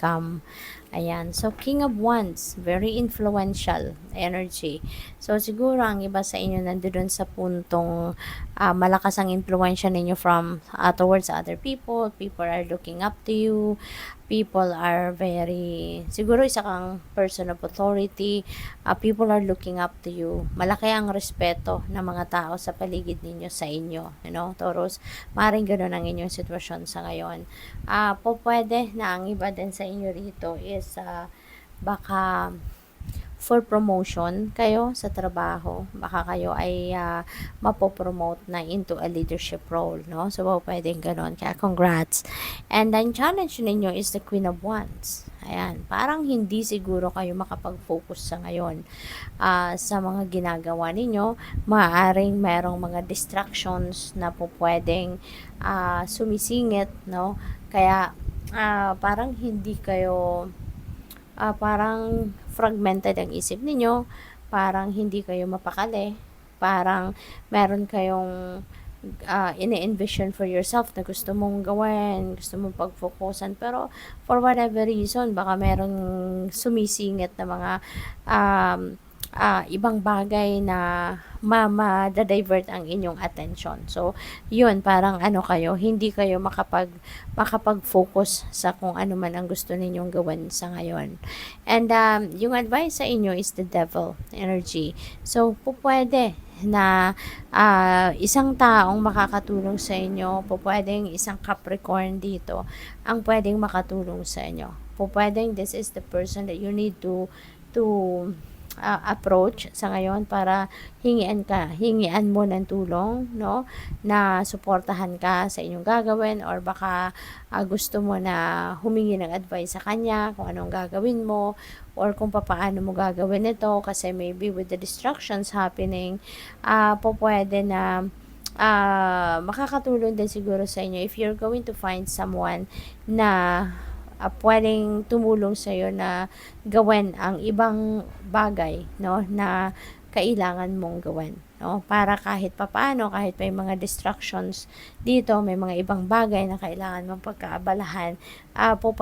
income. Ayan. So, King of Wands, very influential energy. So, siguro ang iba sa inyo nandoon sa puntong malakas ang influensya ninyo from towards other people. People are looking up to you. People are very, siguro isa kang person of authority. People are looking up to you. Malaki ang respeto ng mga tao sa paligid ninyo sa inyo. You know, Taurus, maaaring ganun ang inyong sitwasyon sa ngayon. Pwede na ang iba din sa inyo rito is baka for promotion kayo sa trabaho, baka kayo ay mapopromote na into a leadership role, no? So, pwedeng ganon. Kaya, congrats. And then, challenge ninyo is the Queen of Wands. Ayan, parang hindi siguro kayo makapag-focus sa ngayon sa mga ginagawa ninyo. Maaaring merong mga distractions na po pwedeng sumisingit, no? Kaya, parang hindi kayo parang fragmented ang isip ninyo, parang hindi kayo mapakali, parang meron kayong ini-envision for yourself na gusto mong gawin, gusto mong pag-focusan, pero for whatever reason, baka merong sumisingit na mga ibang bagay na ma-divert ang inyong attention. So, yun, parang hindi kayo makapag-focus sa kung ano man ang gusto ninyong gawin sa ngayon. And, yung advice sa inyo is the devil energy. So, pwede na isang taong makakatulong sa inyo, pwedeng isang Capricorn dito ang pwedeng makatulong sa inyo. Pwedeng this is the person that you need to approach sa ngayon para hingian mo ng tulong, no, na suportahan ka sa inyong gagawin, or baka gusto mo na humingi ng advice sa kanya kung anong gagawin mo or kung paano mo gagawin ito, kasi maybe with the distractions happening, pwede na makakatulong din siguro sa inyo if you're going to find someone na pwedeng tumulong sa iyo na gawin ang ibang bagay, no, na kailangan mong gawin, no, para kahit papaano, kahit may mga distractions dito, may mga ibang bagay na kailangan mong pagkaabalahan, pwede